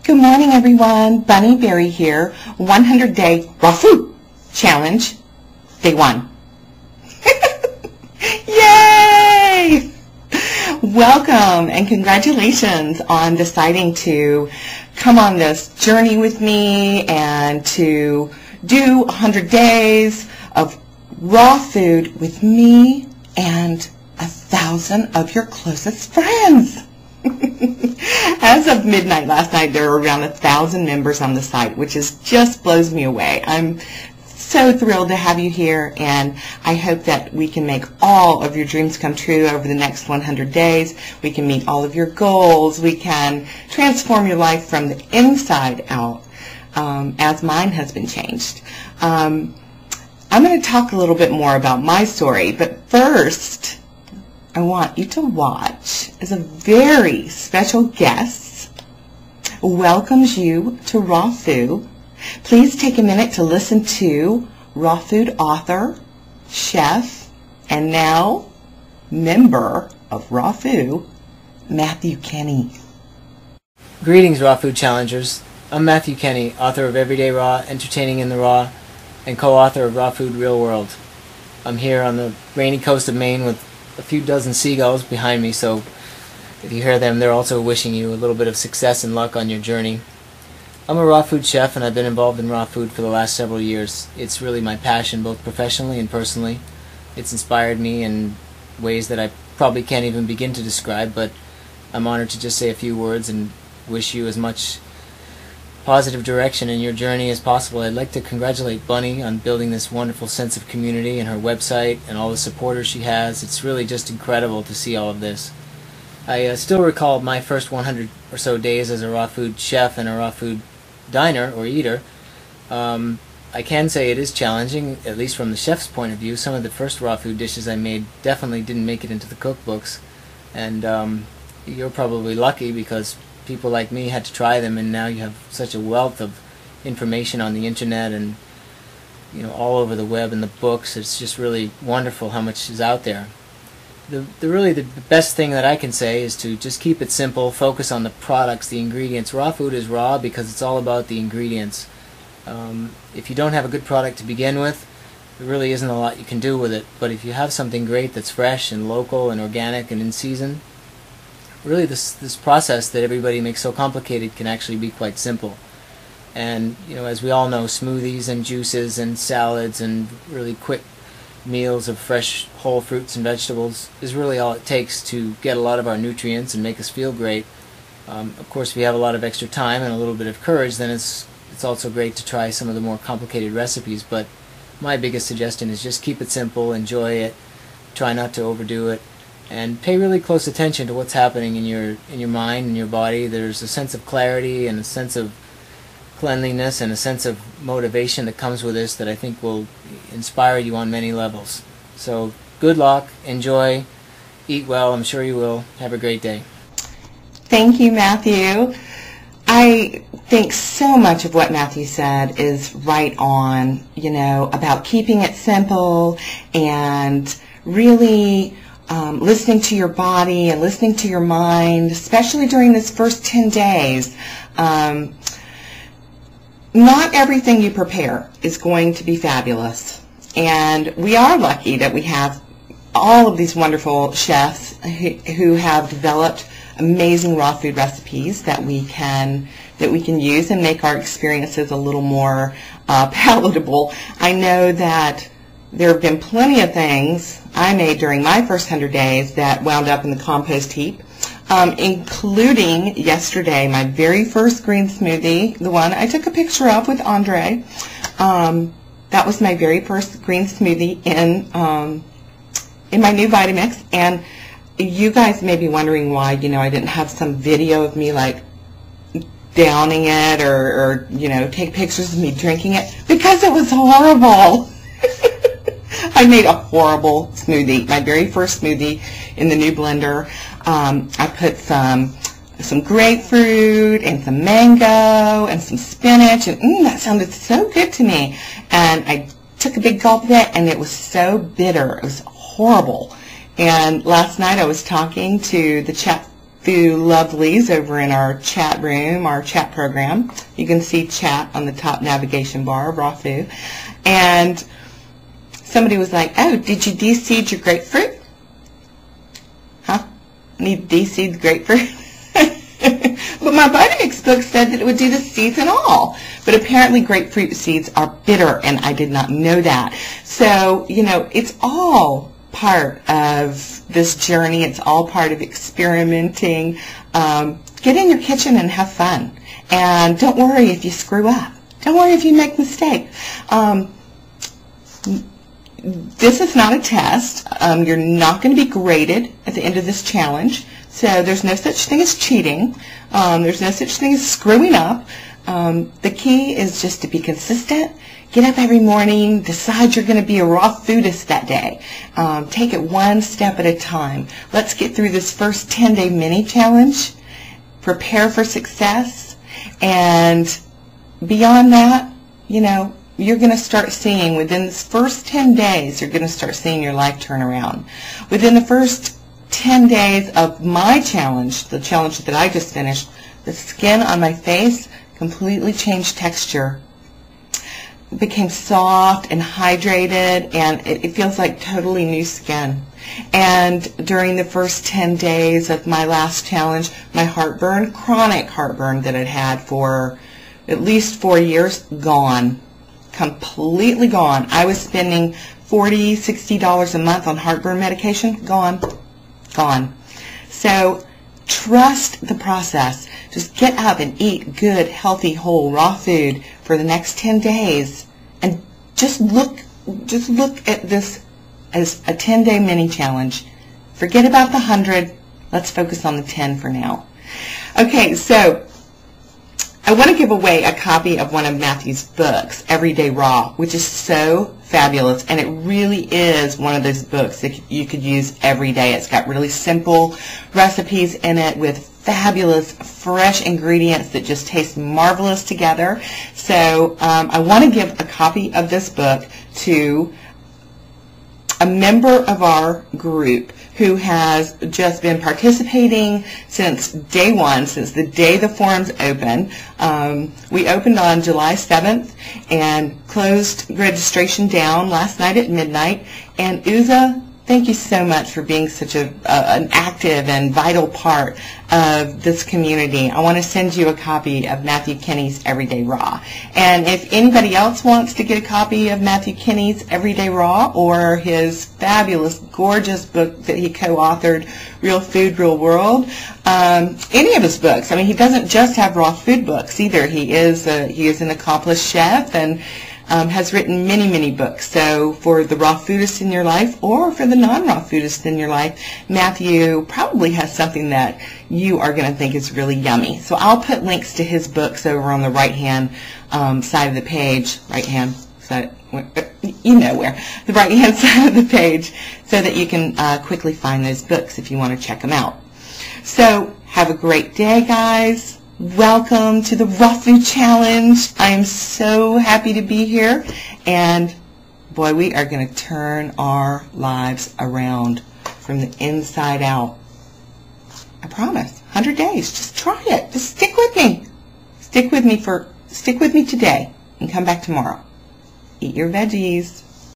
Good morning, everyone. Bunny Berry here. 100-day raw food challenge, day 1. Yay! Welcome and congratulations on deciding to come on this journey with me and to do 100 days of raw food with me and 1,000 of your closest friends. As of midnight last night, there were around 1,000 members on the site, which just blows me away. I'm so thrilled to have you here, and I hope that we can make all of your dreams come true over the next 100 days. We can meet all of your goals. We can transform your life from the inside out, as mine has been changed. I'm going to talk a little bit more about my story, but first, I want you to watch as a very special guest welcomes you to Raw Food. Please take a minute to listen to Raw Food author, chef, and now member of Raw Food, Matthew Kenney. Greetings, Raw Food Challengers. I'm Matthew Kenney, author of Everyday Raw, Entertaining in the Raw, and co-author of Raw Food Real World. I'm here on the rainy coast of Maine with a few dozen seagulls behind me, so if you hear them, they're also wishing you a little bit of success and luck on your journey. I'm a raw food chef, and I've been involved in raw food for the last several years. It's really my passion, both professionally and personally. It's inspired me in ways that I probably can't even begin to describe, but I'm honored to just say a few words and wish you as much positive direction in your journey as possible. I'd like to congratulate Bunny on building this wonderful sense of community and her website and all the supporters she has. It's really just incredible to see all of this. I still recall my first 100 or so days as a raw food chef and a raw food diner or eater. I can say it is challenging, at least from the chef's point of view. Some of the first raw food dishes I made definitely didn't make it into the cookbooks, and you're probably lucky because people like me had to try them, and now you have such a wealth of information on the internet and all over the web and the books. It's just really wonderful how much is out there. Really the best thing that I can say is to just keep it simple, focus on the products, the ingredients. Raw food is raw because it's all about the ingredients. If you don't have a good product to begin with, there really isn't a lot you can do with it, but if you have something great that's fresh and local and organic and in season, really this process that everybody makes so complicated can actually be quite simple. And as we all know, smoothies and juices and salads and really quick meals of fresh whole fruits and vegetables is really all it takes to get a lot of our nutrients and make us feel great. Of course, if you have a lot of extra time and a little bit of courage, then it's also great to try some of the more complicated recipes, but my biggest suggestion is just keep it simple, enjoy it, try not to overdo it, and pay really close attention to what's happening in your mind and your body. There's a sense of clarity and a sense of cleanliness and a sense of motivation that comes with this that I think will inspire you on many levels. So good luck, enjoy, eat well, I'm sure you will. Have a great day. Thank you, Matthew. I think so much of what Matthew said is right on, about keeping it simple and really listening to your body and listening to your mind, especially during this first 10 days. Not everything you prepare is going to be fabulous, and we are lucky that we have all of these wonderful chefs who have developed amazing raw food recipes that we can use and make our experiences a little more palatable. I know that there have been plenty of things I made during my first 100 days that wound up in the compost heap, including yesterday my very first green smoothie, the one I took a picture of with Andre. That was my very first green smoothie in my new Vitamix, and you guys may be wondering why I didn't have some video of me like downing it or take pictures of me drinking it, because it was horrible. I made a horrible smoothie, my very first smoothie in the new blender. I put some grapefruit and some mango and some spinach, and that sounded so good to me. And I took a big gulp of it, and it was so bitter. It was horrible. And last night I was talking to the chef Food Lovelies over in our chat room, our chat program. You can see chat on the top navigation bar, raw food. And somebody was like, oh, did you de-seed your grapefruit? Huh? Need to de-seed the grapefruit? But my Vitamix book said that it would do the seeds and all. But apparently grapefruit seeds are bitter, and I did not know that. So, you know, it's all part of this journey. It's all part of experimenting. Get in your kitchen and have fun. And don't worry if you screw up. Don't worry if you make mistakes. This is not a test. You're not going to be graded at the end of this challenge. So there's no such thing as cheating. There's no such thing as screwing up. The key is just to be consistent. Get up every morning. Decide you're going to be a raw foodist that day. Take it one step at a time. Let's get through this first 10-day mini challenge. Prepare for success. And beyond that, you know, you're going to start seeing, within this first 10 days, you're going to start seeing your life turn around. Within the first 10 days of my challenge, the challenge that I just finished, the skin on my face completely changed texture. It became soft and hydrated, and it feels like totally new skin. And during the first 10 days of my last challenge, my heartburn, chronic heartburn that I'd had for at least 4 years, gone. Completely gone. I was spending $40, $60 a month on heartburn medication. Gone. Gone. So trust the process. Just get up and eat good, healthy, whole, raw food for the next 10 days. And just look at this as a 10-day mini challenge. Forget about the 100. Let's focus on the 10 for now. Okay, so I want to give away a copy of one of Matthew's books, Everyday Raw, which is so fabulous, and it really is one of those books that you could use every day. It's got really simple recipes in it with fabulous, fresh ingredients that just taste marvelous together. So I want to give a copy of this book to a member of our group who has just been participating since day one, since the day the forums opened. We opened on July 7th and closed registration down last night at midnight. And Uza, thank you so much for being such an active and vital part of this community. I want to send you a copy of Matthew Kenney's Everyday Raw. And if anybody else wants to get a copy of Matthew Kenney's Everyday Raw or his fabulous, gorgeous book that he co-authored, Real Food, Real World, any of his books. I mean, he doesn't just have raw food books either. He is an accomplished chef and has written many, many books. So for the raw foodist in your life or for the non-raw foodist in your life, Matthew probably has something that you are going to think is really yummy. So I'll put links to his books over on the right-hand side of the page, right-hand side, you know where, the right-hand side of the page, so that you can quickly find those books if you want to check them out. So have a great day, guys. Welcome to the Raw Food Challenge. I am so happy to be here, and boy, we are going to turn our lives around from the inside out. I promise. 100 days. Just try it. Just stick with me. Stick with me today and come back tomorrow. Eat your veggies.